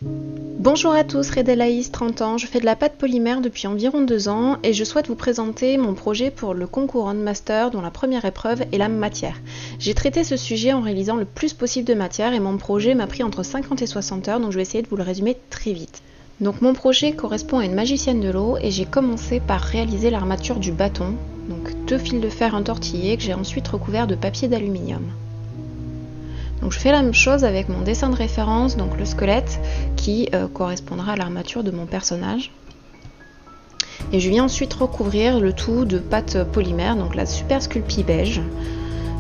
Bonjour à tous, Redelaïs, 30 ans, je fais de la pâte polymère depuis environ 2 ans et je souhaite vous présenter mon projet pour le concours Handmaster dont la première épreuve est la matière. J'ai traité ce sujet en réalisant le plus possible de matière et mon projet m'a pris entre 50 et 60 heures, donc je vais essayer de vous le résumer très vite. Donc mon projet correspond à une magicienne de l'eau et j'ai commencé par réaliser l'armature du bâton, donc 2 fils de fer entortillés que j'ai ensuite recouverts de papier d'aluminium. Donc je fais la même chose avec mon dessin de référence, donc le squelette qui correspondra à l'armature de mon personnage. Et je viens ensuite recouvrir le tout de pâte polymère, donc la Super Sculpey beige,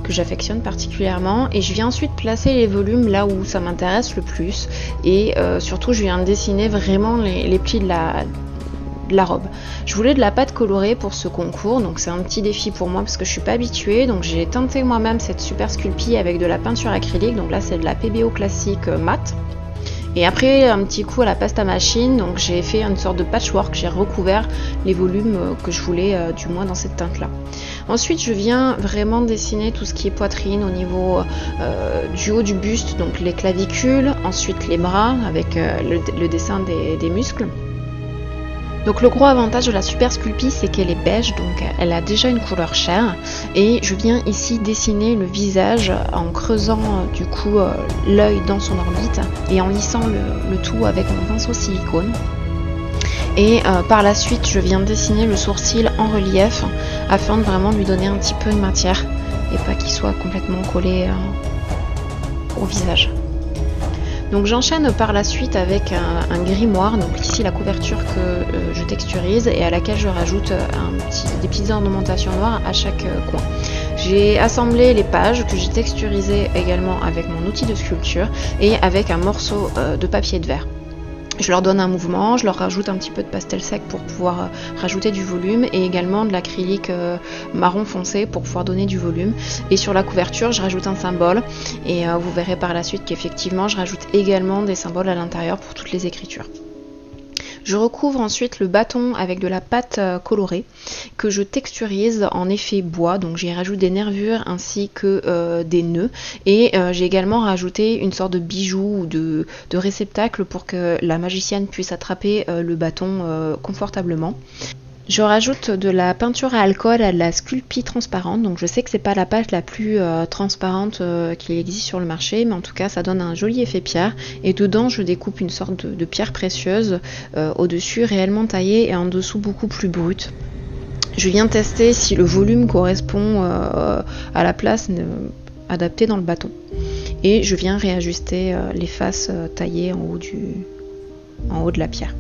que j'affectionne particulièrement. Et je viens ensuite placer les volumes là où ça m'intéresse le plus. Et surtout je viens dessiner vraiment les plis de la robe. Je voulais de la pâte colorée pour ce concours, donc c'est un petit défi pour moi parce que je suis pas habituée, donc j'ai teinté moi-même cette Super Sculpey avec de la peinture acrylique, donc là c'est de la PBO classique mat. Et après un petit coup à la pâte à machine, donc j'ai fait une sorte de patchwork, j'ai recouvert les volumes que je voulais du moins dans cette teinte là. Ensuite je viens vraiment dessiner tout ce qui est poitrine au niveau du haut du buste, donc les clavicules, ensuite les bras avec le dessin des muscles. Donc le gros avantage de la Super Sculpey, c'est qu'elle est beige, donc elle a déjà une couleur chair. Et je viens ici dessiner le visage en creusant du coup l'œil dans son orbite et en lissant le tout avec mon pinceau silicone. Et par la suite, je viens dessiner le sourcil en relief afin de vraiment lui donner un petit peu de matière et pas qu'il soit complètement collé au visage. Donc j'enchaîne par la suite avec un grimoire, donc ici la couverture que je texturise et à laquelle je rajoute des petites ornementations noires à chaque coin. J'ai assemblé les pages que j'ai texturisées également avec mon outil de sculpture et avec un morceau de papier de verre. Je leur donne un mouvement, je leur rajoute un petit peu de pastel sec pour pouvoir rajouter du volume et également de l'acrylique marron foncé pour pouvoir donner du volume. Et sur la couverture, je rajoute un symbole et vous verrez par la suite qu'effectivement, je rajoute également des symboles à l'intérieur pour toutes les écritures. Je recouvre ensuite le bâton avec de la pâte colorée que je texturise en effet bois, donc j'y rajoute des nervures ainsi que des nœuds et j'ai également rajouté une sorte de bijou ou de réceptacle pour que la magicienne puisse attraper le bâton confortablement. Je rajoute de la peinture à alcool à la Sculpey transparente, donc je sais que c'est pas la pâte la plus transparente qui existe sur le marché, mais en tout cas ça donne un joli effet pierre et dedans je découpe une sorte de pierre précieuse au-dessus réellement taillée et en dessous beaucoup plus brute. Je viens tester si le volume correspond à la place adaptée dans le bâton et je viens réajuster les faces taillées en haut de la pierre.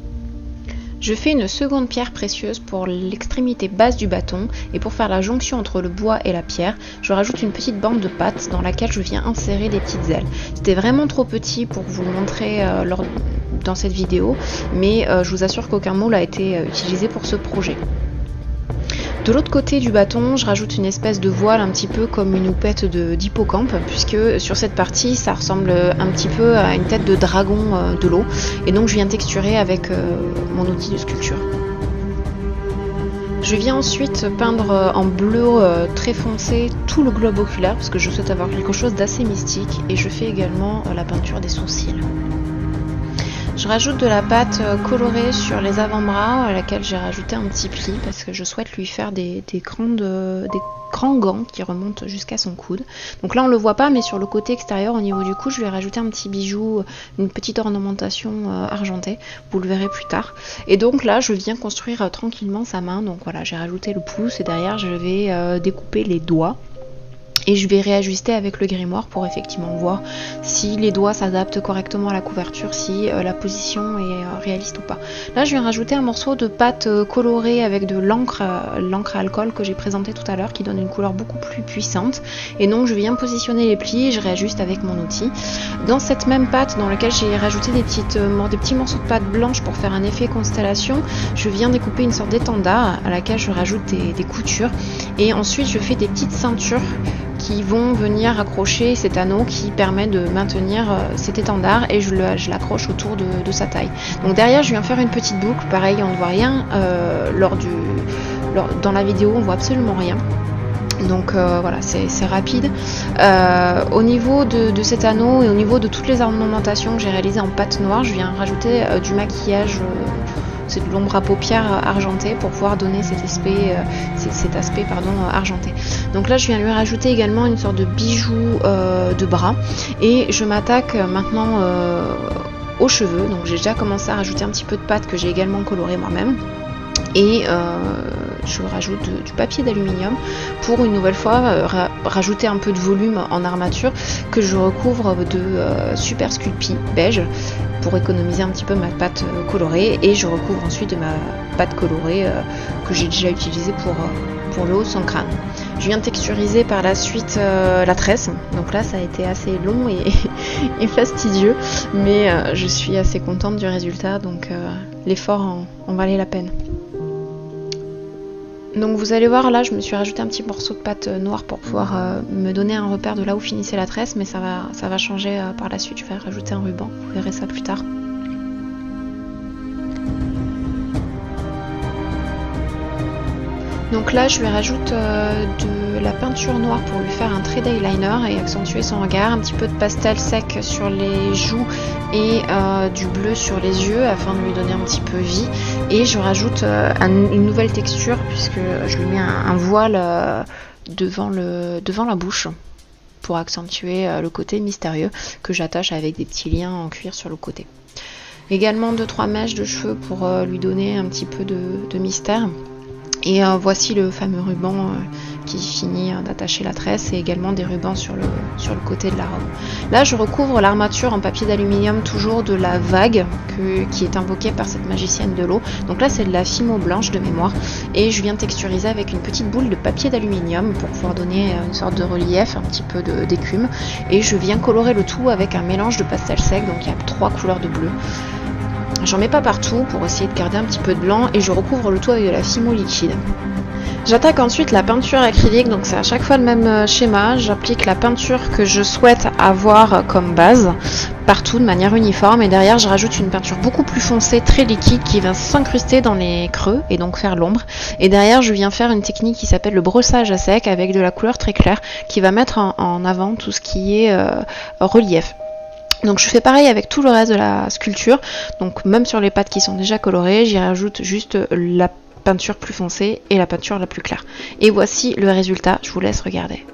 Je fais une seconde pierre précieuse pour l'extrémité basse du bâton et pour faire la jonction entre le bois et la pierre, je rajoute une petite bande de pâte dans laquelle je viens insérer des petites ailes. C'était vraiment trop petit pour vous le montrer dans cette vidéo, mais je vous assure qu'aucun moule a été utilisé pour ce projet. De l'autre côté du bâton, je rajoute une espèce de voile un petit peu comme une houppette d'hippocampe, puisque sur cette partie, ça ressemble un petit peu à une tête de dragon de l'eau. Et donc je viens texturer avec mon outil de sculpture. Je viens ensuite peindre en bleu très foncé tout le globe oculaire, parce que je souhaite avoir quelque chose d'assez mystique. Et je fais également la peinture des sourcils. Je rajoute de la pâte colorée sur les avant-bras à laquelle j'ai rajouté un petit pli parce que je souhaite lui faire des grands gants qui remontent jusqu'à son coude. Donc là on le voit pas, mais sur le côté extérieur au niveau du cou je lui ai rajouté un petit bijou, une petite ornementation argentée, vous le verrez plus tard. Et donc là je viens construire tranquillement sa main, donc voilà, j'ai rajouté le pouce et derrière je vais découper les doigts. Et je vais réajuster avec le grimoire pour effectivement voir si les doigts s'adaptent correctement à la couverture, si la position est réaliste ou pas. Là je viens rajouter un morceau de pâte colorée avec de l'encre à alcool que j'ai présenté tout à l'heure qui donne une couleur beaucoup plus puissante. Et donc je viens positionner les plis et je réajuste avec mon outil. Dans cette même pâte dans laquelle j'ai rajouté des petits morceaux de pâte blanche pour faire un effet constellation, je viens découper une sorte d'étendard à laquelle je rajoute des coutures. Et ensuite je fais des petites ceintures qui vont venir accrocher cet anneau qui permet de maintenir cet étendard et je l'accroche autour de sa taille. Donc derrière je viens faire une petite boucle, pareil on ne voit rien dans la vidéo, on voit absolument rien. Donc voilà, c'est rapide. Au niveau de cet anneau et au niveau de toutes les ornementations que j'ai réalisées en pâte noire, je viens rajouter du maquillage, c'est de l'ombre à paupières argentée pour pouvoir donner cet aspect argenté. Donc là je viens lui rajouter également une sorte de bijou de bras et je m'attaque maintenant aux cheveux. Donc j'ai déjà commencé à rajouter un petit peu de pâte que j'ai également coloré moi-même. Et je rajoute du papier d'aluminium pour une nouvelle fois rajouter un peu de volume en armature que je recouvre de Super Sculpey beige pour économiser un petit peu ma pâte colorée, et je recouvre ensuite de ma pâte colorée que j'ai déjà utilisée pour le haut de son crâne. Je viens texturiser par la suite la tresse, donc là ça a été assez long et fastidieux, mais je suis assez contente du résultat, donc l'effort en valait la peine. Donc vous allez voir, là je me suis rajouté un petit morceau de pâte noire pour pouvoir me donner un repère de là où finissait la tresse, mais ça va changer par la suite, je vais rajouter un ruban, vous verrez ça plus tard. Donc là je lui rajoute de la peinture noire pour lui faire un trait d'eyeliner et accentuer son regard, un petit peu de pastel sec sur les joues et du bleu sur les yeux afin de lui donner un petit peu vie, et je rajoute une nouvelle texture puisque je lui mets un voile devant la bouche pour accentuer le côté mystérieux que j'attache avec des petits liens en cuir sur le côté. Également 2-3 mèches de cheveux pour lui donner un petit peu de mystère. Et voici le fameux ruban qui finit d'attacher la tresse, et également des rubans sur le côté de la robe. Là je recouvre l'armature en papier d'aluminium, toujours de la vague qui est invoquée par cette magicienne de l'eau. Donc là c'est de la fimo blanche de mémoire, et je viens texturiser avec une petite boule de papier d'aluminium pour pouvoir donner une sorte de relief, un petit peu d'écume, et je viens colorer le tout avec un mélange de pastel sec, donc il y a 3 couleurs de bleu. J'en mets pas partout pour essayer de garder un petit peu de blanc, et je recouvre le tout avec de la fimo liquide. J'attaque ensuite la peinture acrylique, donc c'est à chaque fois le même schéma. J'applique la peinture que je souhaite avoir comme base partout de manière uniforme, et derrière je rajoute une peinture beaucoup plus foncée, très liquide, qui va s'incruster dans les creux et donc faire l'ombre. Et derrière je viens faire une technique qui s'appelle le brossage à sec avec de la couleur très claire qui va mettre en avant tout ce qui est relief. Donc je fais pareil avec tout le reste de la sculpture, donc même sur les pattes qui sont déjà colorées, j'y rajoute juste la peinture plus foncée et la peinture la plus claire. Et voici le résultat, je vous laisse regarder.